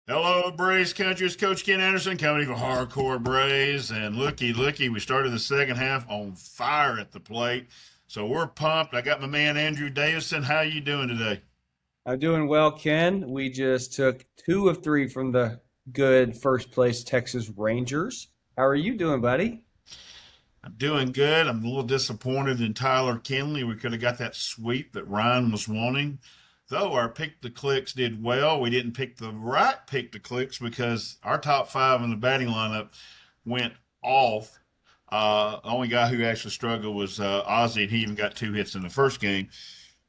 Hello, Braves Country. It's Coach Ken Anderson coming from Hardcore Braves. And looky, we started the second half on fire at the plate. So we're pumped. I got my man Andrew Davison. How you doing today? I'm doing well, Ken. We just took two of three from the good first place Texas Rangers. How are you doing, buddy? I'm doing good. I'm a little disappointed in Tyler Kinley. We could have got that sweep that Ryan was wanting. Though our pick the clicks did well, we didn't pick the right pick the clicks because our top five in the batting lineup went off. The only guy who actually struggled was Ozzie, and he even got two hits in the first game.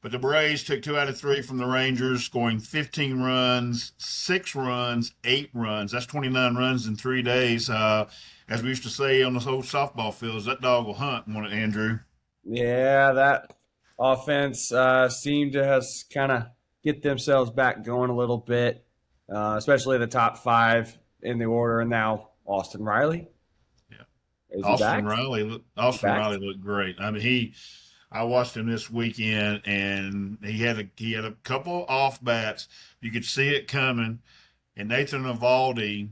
But the Braves took two out of three from the Rangers, scoring 15 runs, 6 runs, 8 runs. That's 29 runs in 3 days. As we used to say on those old softball fields, that dog will hunt, won't it, Andrew? Yeah, that offense seemed to has kind of get themselves back going a little bit, especially the top five in the order. And now Austin Riley, Yeah. is he Austin back? Riley, Is he Austin back? Riley looked great. I mean, I watched him this weekend, and he had a couple off bats. You could see it coming. And Nathan Evaldi,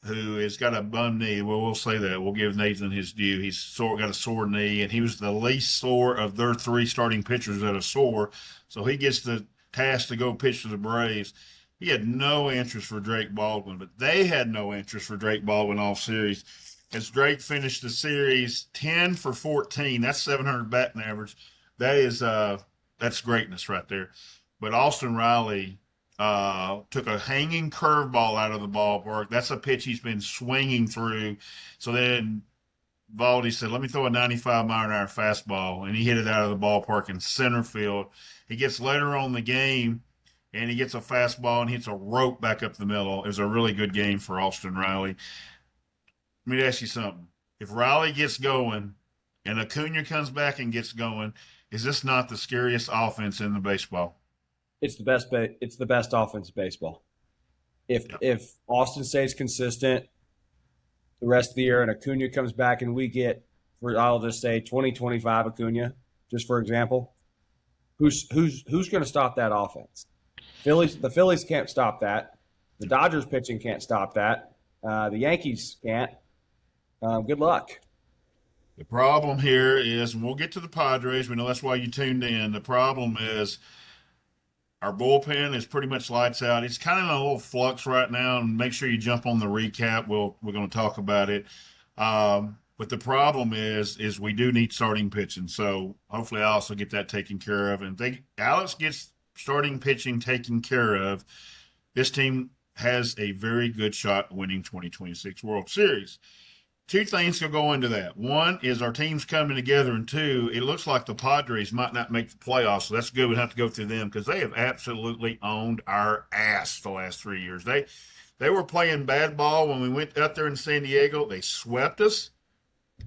who has got a bum knee, well, we'll say that. We'll give Nathan his due. Got a sore knee, and he was the least sore of their three starting pitchers that are sore. So he gets the task to go pitch to the Braves. He had no interest for Drake Baldwin, but they had no interest for Drake Baldwin all series. As Drake finished the series 10 for 14, that's 700 batting average. That's greatness right there. But Austin Riley took a hanging curveball out of the ballpark. That's a pitch he's been swinging through. So then Valdi said, "Let me throw a 95-mile-an-hour fastball," and he hit it out of the ballpark in center field. He gets later on in the game, and he gets a fastball and hits a rope back up the middle. It was a really good game for Austin Riley. Let me ask you something. If Riley gets going and Acuna comes back and gets going, is this not the scariest offense in the baseball? It's the best. It's the best offense in baseball. If Yeah. if Austin stays consistent the rest of the year and Acuna comes back and we get, for I'll just say 2025 Acuna, just for example, who's going to stop that offense? The Phillies can't stop that. The Dodgers pitching can't stop that. The Yankees can't. Good luck. The problem here is, and we'll get to the Padres. We know that's why you tuned in. The problem is our bullpen is pretty much lights out. It's kind of in a little flux right now, and make sure you jump on the recap. We're going to talk about it. But the problem is we do need starting pitching. So hopefully I also get that taken care of. And think Alex gets starting pitching taken care of, this team has a very good shot at winning 2026 World Series. Two things can go into that. One is our team's coming together, and two, it looks like the Padres might not make the playoffs, so that's good. We have to go through them because they have absolutely owned our ass the last 3 years. They were playing bad ball when we went out there in San Diego. They swept us,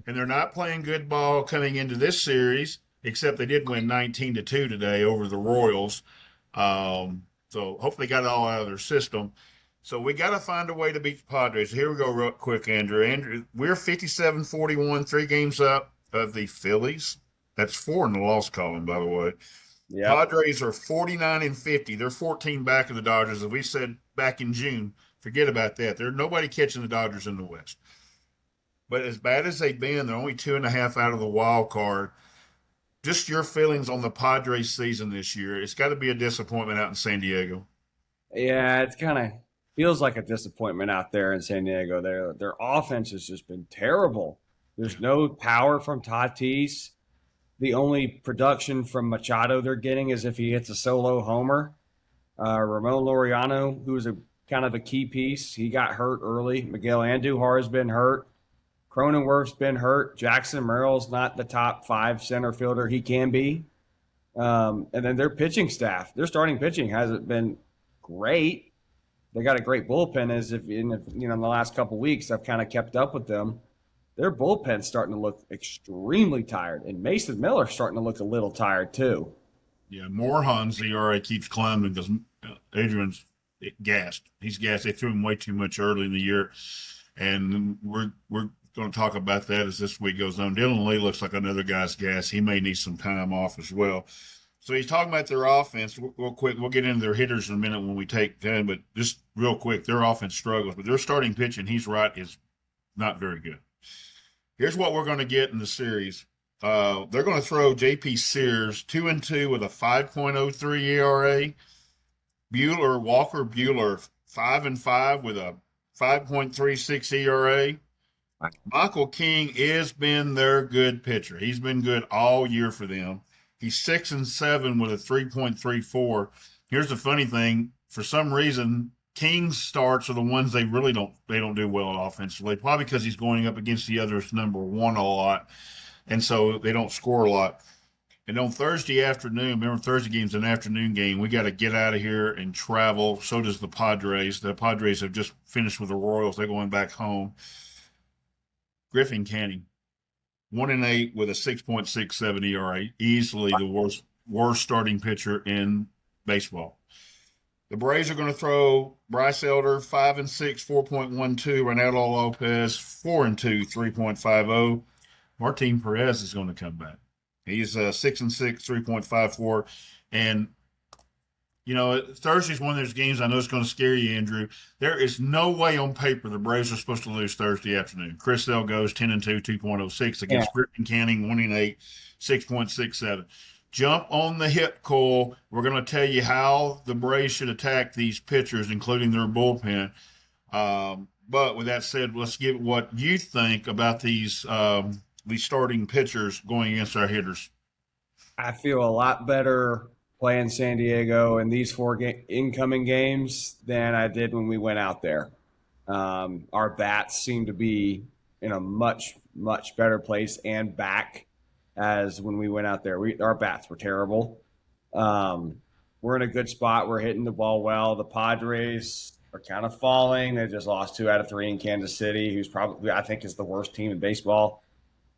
and they're not playing good ball coming into this series, except they did win 19-2 today over the Royals. So hopefully they got it all out of their system. So we got to find a way to beat the Padres. Here we go, real quick, Andrew. Andrew, we're 57-41, 3 games up of the Phillies. That's four in the loss column, by the way. Yep. Padres are 49-50. They're 14 back of the Dodgers. As we said back in June, forget about that. There's nobody catching the Dodgers in the West. But as bad as they've been, they're only 2.5 out of the wild card. Just your feelings on the Padres season this year. It's got to be a disappointment out in San Diego. Yeah, it's kind of feels like a disappointment out there in San Diego. Their offense has just been terrible. There's no power from Tatis. The only production from Machado they're getting is if he hits a solo homer. Ramon Laureano, who's a kind of a key piece, he got hurt early. Miguel Andujar has been hurt. Cronenworth's been hurt. Jackson Merrill's not the top five center fielder he can be. And then their pitching staff, their starting pitching hasn't been great. They got a great bullpen. As if in the last couple of weeks, I've kind of kept up with them. Their bullpen's starting to look extremely tired, and Mason Miller's starting to look a little tired too. Yeah, Morejon's ERA keeps climbing because Adrian's gassed. He's gassed. They threw him way too much early in the year, and we're going to talk about that as this week goes on. Dylan Lee looks like another guy's gas. He may need some time off as well. So he's talking about their offense real quick. We'll get into their hitters in a minute when we take 10, but just real quick, their offense struggles, but their starting pitching, he's right, is not very good. Here's what we're going to get in the series. They're going to throw J.P. Sears 2-2 with a 5.03 ERA. Walker Bueller 5-5 with a 5.36 ERA. Michael King has been their good pitcher. He's been good all year for them. He's 6-7 with a 3.34. Here's the funny thing: for some reason, King's starts are the ones they don't do well offensively. Probably because he's going up against the others number one a lot, and so they don't score a lot. And on Thursday afternoon, remember Thursday game's an afternoon game. We got to get out of here and travel. So does the Padres. The Padres have just finished with the Royals. They're going back home. Griffin Canning, 1-8 with a 6.67 ERA, easily the worst starting pitcher in baseball. The Braves are going to throw Bryce Elder 5-6, 4.12. Ronaldo Lopez 4-2, 3.50. Martin Perez is going to come back. He's 6-6, 3.54. And Thursday's one of those games I know it's going to scare you, Andrew. There is no way on paper the Braves are supposed to lose Thursday afternoon. Chris Sale goes 10-2, 2.06 against Griffin Canning, 1-8, 6.67. Jump on the hit coil. We're going to tell you how the Braves should attack these pitchers, including their bullpen. But with that said, let's get what you think about these starting pitchers going against our hitters. I feel a lot better playing San Diego in these four incoming games than I did when we went out there. Our bats seem to be in a much, much better place and back as when we went out there. Our bats were terrible. We're in a good spot. We're hitting the ball well. The Padres are kind of falling. They just lost 2 out of 3 in Kansas City, who's probably, I think, is the worst team in baseball.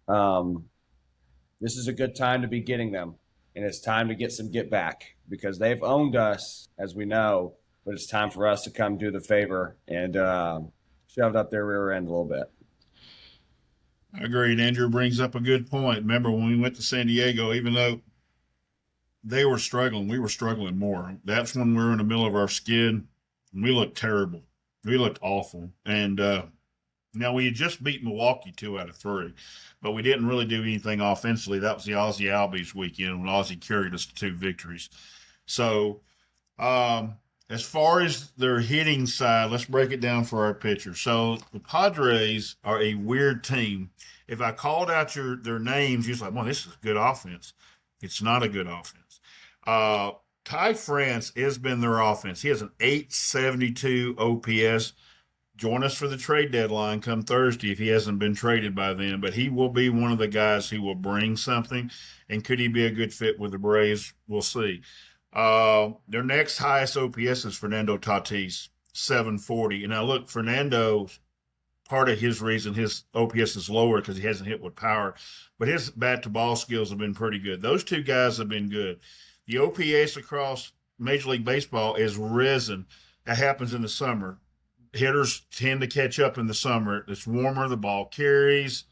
This is a good time to be getting them. And it's time to get some get back because they've owned us, as we know, but it's time for us to come do the favor and shove it up their rear end a little bit. Agreed. Andrew brings up a good point. Remember when we went to San Diego, even though they were struggling, we were struggling more. That's when we were in the middle of our skid, and we looked terrible. We looked awful. And now we had just beat Milwaukee 2 out of 3, but we didn't really do anything offensively. That was the Ozzie Albies weekend when Ozzie carried us to 2 victories. So as far as their hitting side, let's break it down for our pitchers. So the Padres are a weird team. If I called out their names, you're like, well, this is a good offense. It's not a good offense. Ty France has been their offense. He has an 872 OPS. Join us for the trade deadline come Thursday if he hasn't been traded by then. But he will be one of the guys who will bring something. And could he be a good fit with the Braves? We'll see. Their next highest OPS is Fernando Tatis, 740. And now look, Fernando, part of his reason his OPS is lower because he hasn't hit with power, but his bat to ball skills have been pretty good. Those 2 guys have been good. The OPS across Major League Baseball is risen. That happens in the summer. Hitters tend to catch up in the summer. It's warmer, the ball carries,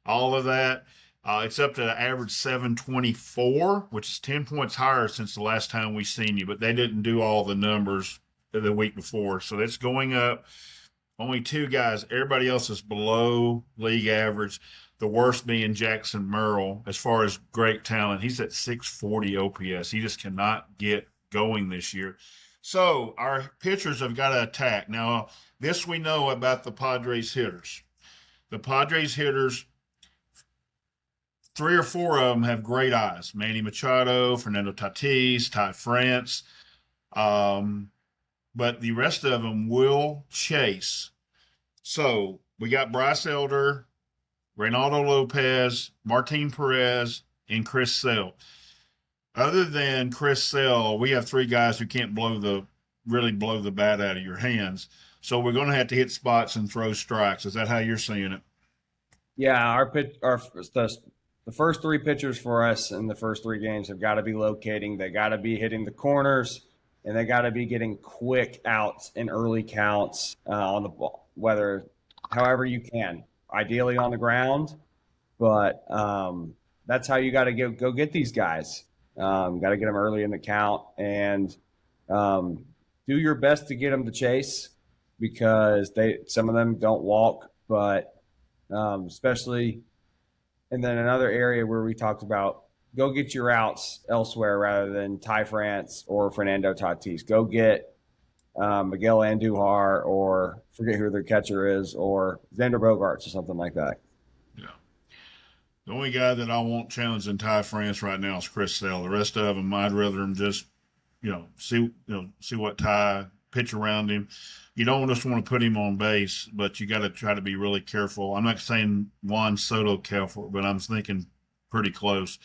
all of that. It's up to an average 724, which is 10 points higher since the last time we seen you, but they didn't do all the numbers the week before. So that's going up. Only 2 guys. Everybody else is below league average. The worst being Jackson Merrill as far as great talent. He's at 640 OPS. He just cannot get going this year. So our pitchers have got to attack. Now, this we know about the Padres hitters. The Padres hitters, 3 or 4 of them have great eyes. Manny Machado, Fernando Tatis, Ty France. But the rest of them will chase. So we got Bryce Elder, Reynaldo Lopez, Martin Perez, and Chris Sale. Other than Chris Sale, we have 3 guys who can't really blow the bat out of your hands. So we're going to have to hit spots and throw strikes. Is that how you're seeing it? Yeah, the first 3 pitchers for us in the first 3 games have got to be locating. They got to be hitting the corners, and they got to be getting quick outs and early counts on the ball, however you can. Ideally on the ground, but that's how you got to go get these guys. Got to get them early in the count and um, do your best to get them to chase because some of them don't walk, but especially and then another area where we talked about go get your outs elsewhere rather than Ty France or Fernando Tatis. Go get Miguel Andujar or forget who their catcher is or Xander Bogaerts or something like that. Yeah. The only guy that I want challenging Ty France right now is Chris Sale. The rest of them, I'd rather him just, see what Ty pitch around him. You don't just want to put him on base, but you got to try to be really careful. I'm not saying Juan Soto careful, but I'm thinking pretty close.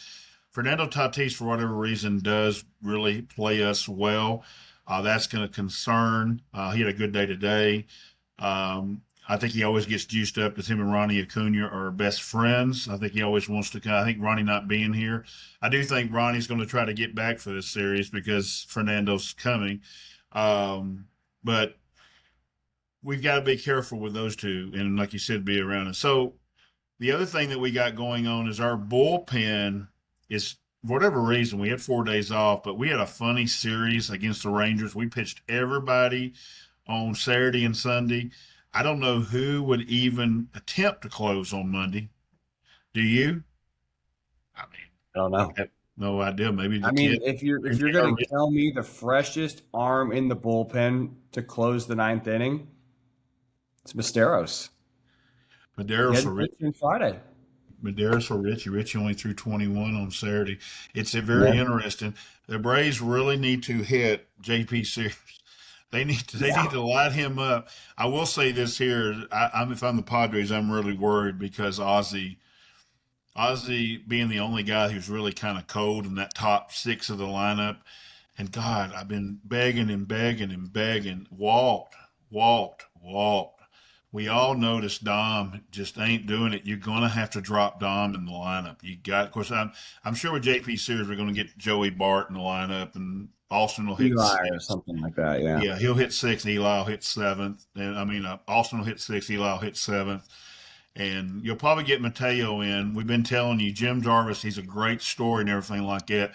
Fernando Tatis, for whatever reason, does really play us well. That's going to concern. He had a good day today. I think he always gets juiced up because him and Ronnie Acuna are best friends. I think he always wants to. I think Ronnie not being here. I do think Ronnie's going to try to get back for this series because Fernando's coming. But we've got to be careful with those two, and like you said, be around it. So the other thing that we got going on is our bullpen is for whatever reason we had 4 days off, but we had a funny series against the Rangers. We pitched everybody on Saturday and Sunday. I don't know who would even attempt to close on Monday. Do you? I mean, I don't I know. have no idea. Maybe the I mean, kid. if you're going to tell me the freshest arm in the bullpen to close the ninth inning, it's Misteros. He Medeiros or hadn't pitched since Friday. Medeiros or Richie. Richie only threw 21 on Saturday. It's a very Yeah. interesting. The Braves really need to hit JP Sears. They need Yeah. to light him up. I will say this here. If I'm the Padres, I'm really worried because Ozzy being the only guy who's really kind of cold in that top six of the lineup. And God, I've been begging and begging and begging. Walt. We all noticed Dom just ain't doing it. You're gonna have to drop Dom in the lineup. You got, of course, I'm sure with JP Sears we're gonna get Joey Bart in the lineup, and Austin will hit Eli or six. something like that. Yeah. Yeah, he'll hit six. Eli will hit seventh, and Austin will hit six. Eli will hit seventh, and you'll probably get Mateo in. We've been telling you, Jim Jarvis, he's a great story and everything like that,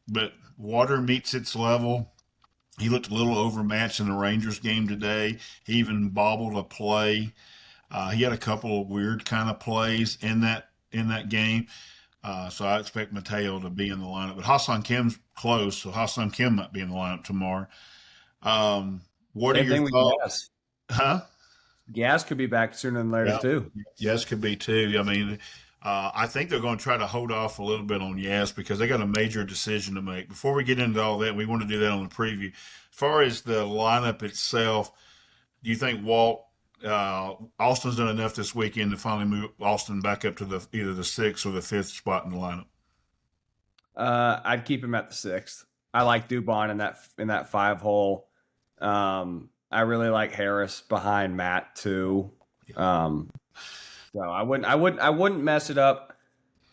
but water meets its level. He looked a little overmatched in the Rangers game today. He even bobbled a play. He had a couple of weird kind of plays in that game. So I expect Mateo to be in the lineup. But Hassan Kim's close, so Hassan Kim might be in the lineup tomorrow. What are Same your thing with thoughts? Gas. Huh? Gas could be back sooner than later Yeah. too. Yes, could be too. I mean, I think they're going to try to hold off a little bit on Yes because they got a major decision to make. Before we get into all that, we want to do that on the preview. As far as the lineup itself, do you think Austin's done enough this weekend to finally move Austin back up to either the sixth or the fifth spot in the lineup? I'd keep him at the sixth. I like Dubon in that five hole. I really like Harris behind Matt too. Um, so I wouldn't mess it up.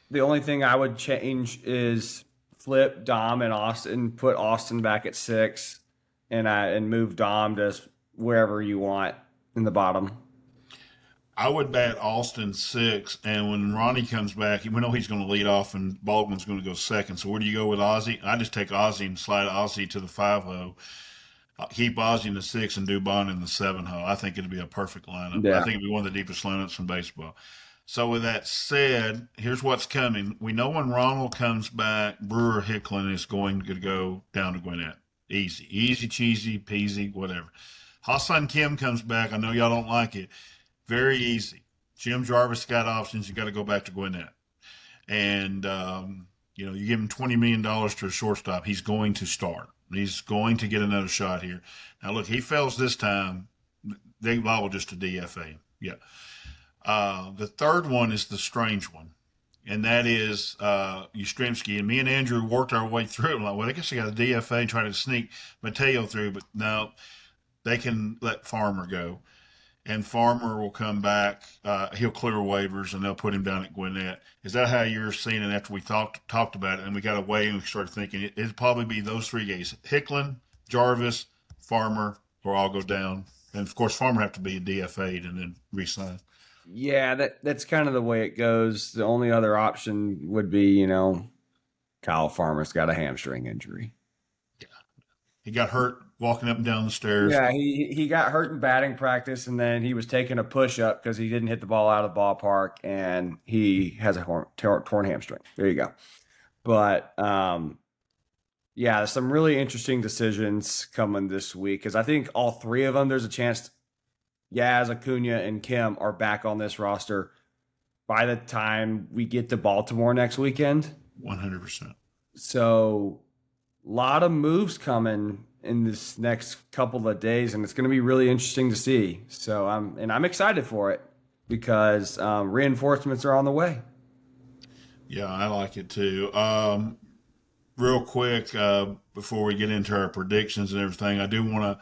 The only thing I would change is flip Dom and Austin, put Austin back at six, and move Dom to wherever you want in the bottom. I would bat Austin six, and when Ronnie comes back, we know he's going to lead off, and Baldwin's going to go second. So where do you go with Ozzie? I just take Ozzie and slide Ozzie to the 5 hole. Keep Ozzie in the six and Dubon in the 7 hole. I think it'd be a perfect lineup. I Yeah. think it'd be one of the deepest lineups in baseball. So with that said, here's what's coming. We know when Ronald comes back, Brewer Hicklin is going to go down to Gwinnett. Easy, cheesy, peasy, whatever. Hassan Kim comes back. I know y'all don't like it. Very easy. Jim Jarvis got options. You got to go back to Gwinnett. And, you give him $20 million to a shortstop. He's going to start. He's going to get another shot here. Now, look, he fails this time. They liable just to DFA him. Yeah. The third one is the strange one, and that is Yastrzemski. And me and Andrew worked our way through it. I'm like, well, I guess I got a DFA and try to sneak Mateo through, but no, they can let Farmer go. And Farmer will come back. He'll clear waivers, and they'll put him down at Gwinnett. Is that how you're seeing it after we talked about it? And we got away and we started thinking it'd probably be those three guys: Hicklin, Jarvis, Farmer, or all go down. And of course, Farmer have to be DFA'd and then re-sign. Yeah, that's kind of the way it goes. The only other option would be, Kyle Farmer's got a hamstring injury. He got hurt walking up and down the stairs. Yeah, he got hurt in batting practice, and then he was taking a push up because he didn't hit the ball out of the ballpark, and he has a torn hamstring. There you go. But yeah, there's some really interesting decisions coming this week because I think all three of them, there's a chance Yaz, Acuna, and Kim are back on this roster by the time we get to Baltimore next weekend. 100%. So, a lot of moves coming in this next couple of days, and it's going to be really interesting to see. So, I'm excited for it because reinforcements are on the way. Yeah, I like it too. Real quick, before we get into our predictions and everything, I do want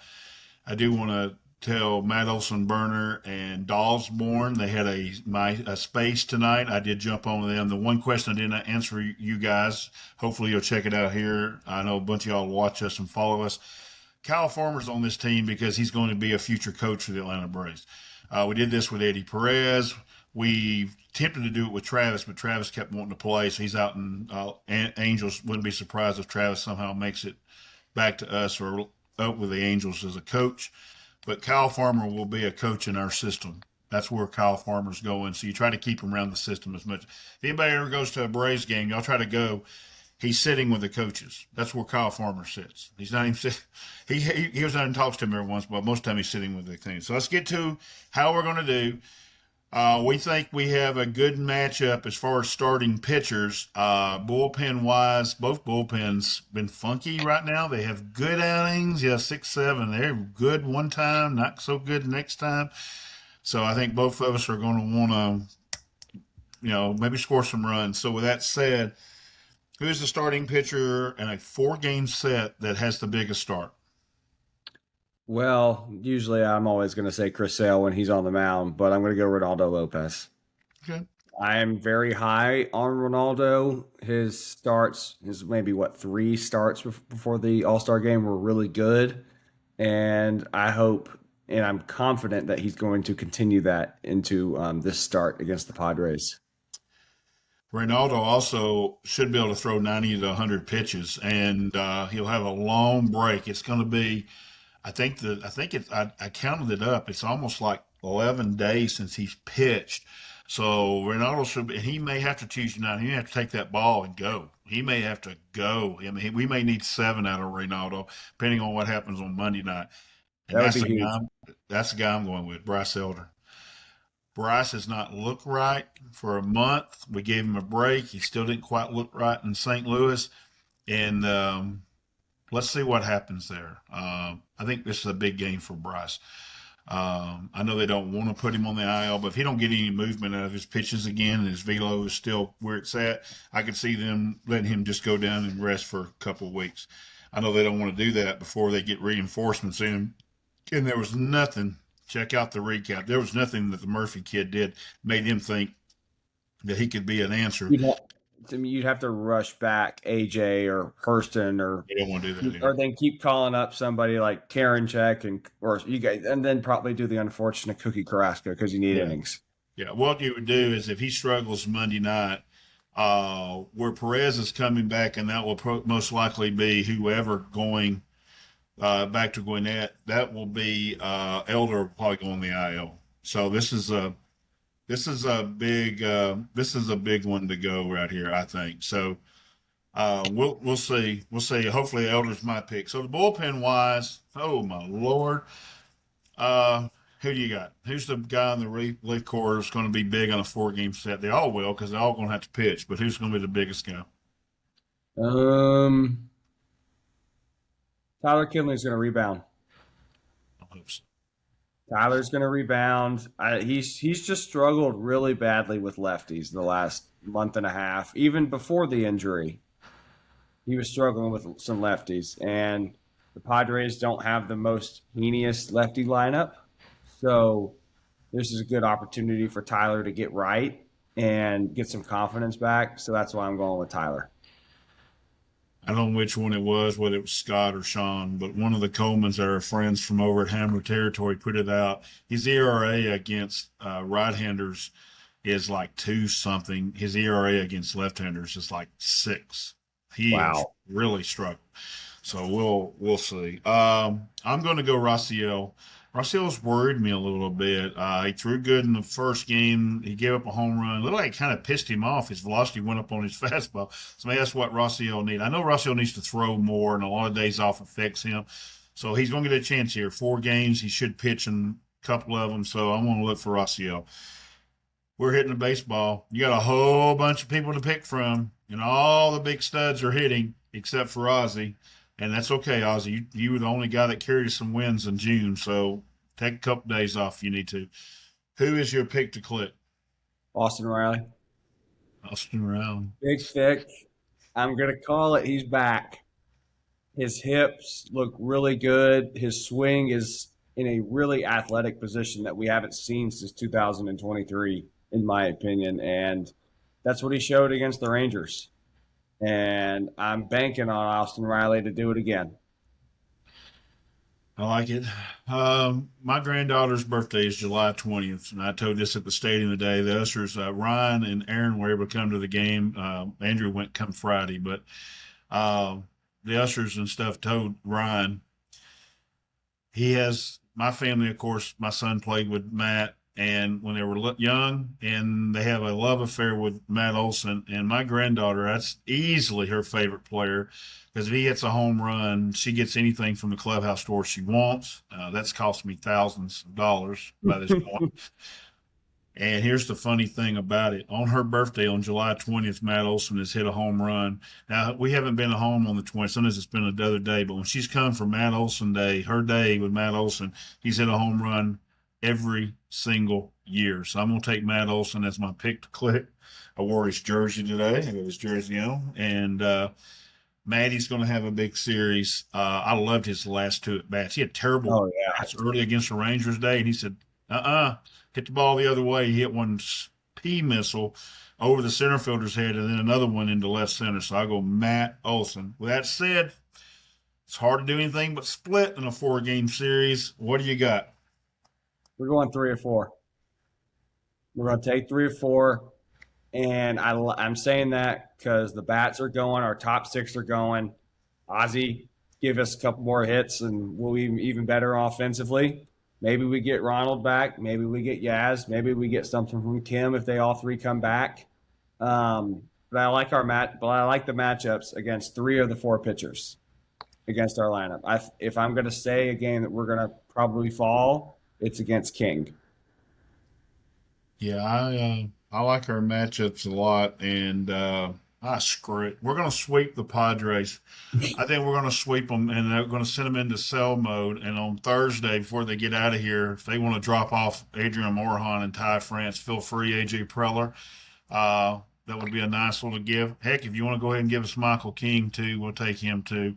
to tell Matt Olson Burner and Dawsborn they had a space tonight. I did jump on them. The one question I didn't answer you guys, hopefully you'll check it out here. I know a bunch of y'all watch us and follow us. Kyle Farmer's on this team because he's going to be a future coach for the Atlanta Braves. We did this with Eddie Perez. We attempted to do it with Travis, but Travis kept wanting to play, so he's out in Angels. Wouldn't be surprised if Travis somehow makes it back to us or up with the Angels as a coach. But Kyle Farmer will be a coach in our system. That's where Kyle Farmer's going. So you try to keep him around the system as much. If anybody ever goes to a Braves game, y'all try to go. He's sitting with the coaches. That's where Kyle Farmer sits. He's not even sitting. He was out and talks to him every once, but most of the time he's sitting with the things. So let's get to how we're going to do. We think we have a good matchup as far as starting pitchers. Bullpen wise, both bullpens been funky right now. They have good outings. Yeah, 6-7. They're good one time, not so good next time. So I think both of us are going to want to, maybe score some runs. So with that said, who's the starting pitcher in a 4-game set that has the biggest start? Well, usually I'm always going to say Chris Sale when he's on the mound, but I'm going to go Ronaldo Lopez. Okay. I am very high on Ronaldo. His maybe 3 starts before the All-Star game were really good. And I hope and I'm confident that he's going to continue that into this start against the Padres. Ronaldo also should be able to throw 90 to 100 pitches, and he'll have a long break. It's going to be, I counted it up. It's almost like 11 days since he's pitched. So Ronaldo should be, he may have to choose tonight. He may have to take that ball and go. He may have to go. I mean, we may need 7 out of Ronaldo, depending on what happens on Monday night. And That would be huge. that's the guy I'm going with, Bryce Elder. Bryce has not looked right for a month. We gave him a break. He still didn't quite look right in St. Louis. And let's see what happens there. I think this is a big game for Bryce. I know they don't want to put him on the IL, but if he don't get any movement out of his pitches again and his velo is still where it's at, I could see them letting him just go down and rest for a couple of weeks. I know they don't want to do that before they get reinforcements in. And there was nothing. Check out the recap. There was nothing that the Murphy kid did made him think that he could be an answer. You'd have to rush back AJ or Hurston They don't want to do that or either. then keep calling up somebody like Karen Check or you guys, and then probably do the unfortunate Cookie Carrasco because you need innings. Yeah, what you would do is if he struggles Monday night, where Perez is coming back, and that will most likely be whoever going back to Gwinnett, that will be Elder will probably go on the IL. So this is a big one to go right here, I think. So we'll see. Hopefully Elder's my pick. So the bullpen wise, oh my Lord. Who do you got? Who's the guy in the relief corps that's going to be big on a 4-game set? They all will because they're all going to have to pitch. But who's going to be the biggest guy? Tyler Kinley's going to rebound. I hope so. Tyler's going to rebound. He's just struggled really badly with lefties the last month and a half. Even before the injury, he was struggling with some lefties. And the Padres don't have the most heinous lefty lineup. So this is a good opportunity for Tyler to get right and get some confidence back. So that's why I'm going with Tyler. I don't know which one it was, whether it was Scott or Sean, but one of the Colemans that are friends from over at Hammer Territory put it out. His ERA against right-handers is like 2 something. His ERA against left-handers is like 6. He is Wow. really struck. So we'll see. I'm going to go Raciel. Raciel's worried me a little bit. He threw good in the first game. He gave up a home run. It looked like it kind of pissed him off. His velocity went up on his fastball. So maybe that's what Raciel needs. I know Raciel needs to throw more, and a lot of days off affects him. So he's going to get a chance here. 4 games. He should pitch in a couple of them. So I'm going to look for Raciel. We're hitting the baseball. You got a whole bunch of people to pick from, and all the big studs are hitting except for Ozzy. And that's okay, Ozzy. You were the only guy that carried some wins in June, so take a couple days off if you need to. Who is your pick to click? Austin Riley. Austin Round. Big stick. I'm going to call it. He's back. His hips look really good. His swing is in a really athletic position that we haven't seen since 2023, in my opinion. And that's what he showed against the Rangers. And I'm banking on Austin Riley to do it again. I like it. My granddaughter's birthday is July 20th, and I told this at the stadium today. The ushers, Ryan and Aaron, were able to come to the game. Andrew went come Friday, but the ushers and stuff told Ryan he has my family, of course. My son played with Matt, and when they were young, and they have a love affair with Matt Olson. And my granddaughter, that's easily her favorite player because if he hits a home run, she gets anything from the clubhouse store she wants. That's cost me thousands of dollars by this point. And here's the funny thing about it. On her birthday on July 20th, Matt Olson has hit a home run. Now, we haven't been at home on the 20th. Sometimes it's been another day. But when she's come for Matt Olson Day, her day with Matt Olson, he's hit a home run every single year. So I'm going to take Matt Olson as my pick to click. I wore his jersey today. I got his jersey on. And Maddie's going to have a big series. I loved his last 2 at bats. He had terrible Oh, yeah. bats early against the Rangers Day. And he said, hit the ball the other way. He hit one P missile over the center fielder's head and then another one into left center. So I go Matt Olson. With that said, it's hard to do anything but split in a 4-game series. What do you got? We're going 3 or 4. We're going to take 3 or 4. And I'm saying that because the bats are going, our top 6 are going. Ozzy, give us a couple more hits, and we'll be even better offensively. Maybe we get Ronald back. Maybe we get Yaz. Maybe we get something from Kim if they all 3 come back. But I like the matchups against 3 of the 4 pitchers against our lineup. If I'm going to say a game that we're going to probably fall, it's against King. Yeah, I like our matchups a lot, and screw it. We're going to sweep the Padres. I think we're going to sweep them, and they're going to send them into sell mode. And on Thursday, before they get out of here, if they want to drop off Adrian Morejon and Ty France, feel free, AJ Preller. That would be a nice little give. Heck, if you want to go ahead and give us Michael King too, we'll take him too.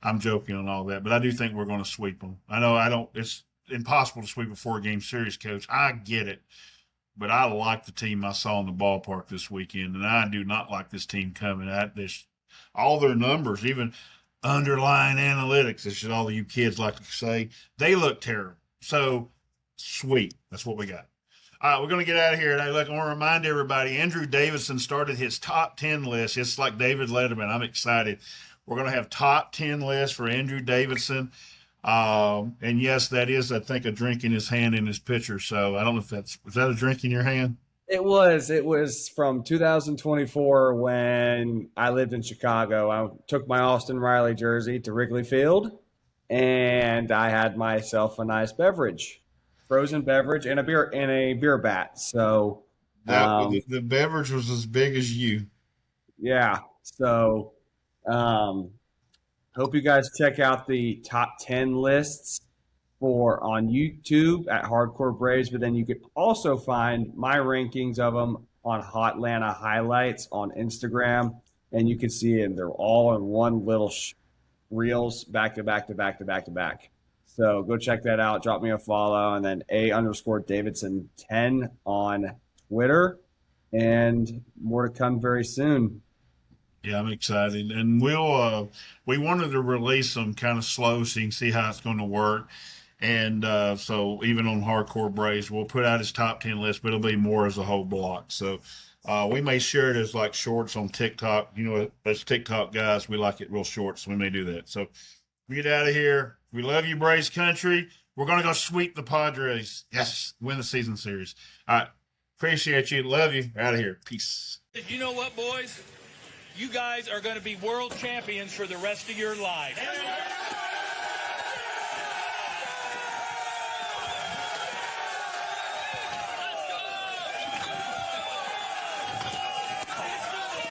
I'm joking on all that, but I do think we're going to sweep them. I know it's impossible to sweep a 4-game series, Coach. I get it. But I like the team I saw in the ballpark this weekend, and I do not like this team coming at this. All their numbers, even underlying analytics, as all of you kids like to say, they look terrible. So, sweet. That's what we got. All right, we're going to get out of here. And I want to remind everybody, Andrew Davidson started his top 10 list. It's like David Letterman. I'm excited. We're going to have top 10 lists for Andrew Davidson. And yes, that is, I think, a drink in his hand in his pitcher. So I don't know if was that a drink in your hand? It was from 2024 when I lived in Chicago. I took my Austin Riley jersey to Wrigley Field, and I had myself a nice beverage, frozen beverage, and a beer bat. So The beverage was as big as you. Yeah. So hope you guys check out the top 10 lists on YouTube at Hardcore Braves, but then you can also find my rankings of them on Hotlanta Highlights on Instagram, and you can see them. They're all in one little reels back to back to back to back to back. So go check that out. Drop me a follow, and then _Davidson10 on Twitter, and more to come very soon. Yeah, I'm excited, and we wanted to release them kind of slow so you can see how it's going to work. And so even on Hardcore Braves, we'll put out his top 10 list, but it'll be more as a whole block. So We may share it as like shorts on TikTok. You know, as TikTok guys, we like it real short, so we may do that. So we get out of here. We love you, Braves country. We're gonna go sweep the Padres. Yes, win the season series. All right, appreciate you. Love you. Out of here. Peace. You know what, boys? You guys are going to be world champions for the rest of your life.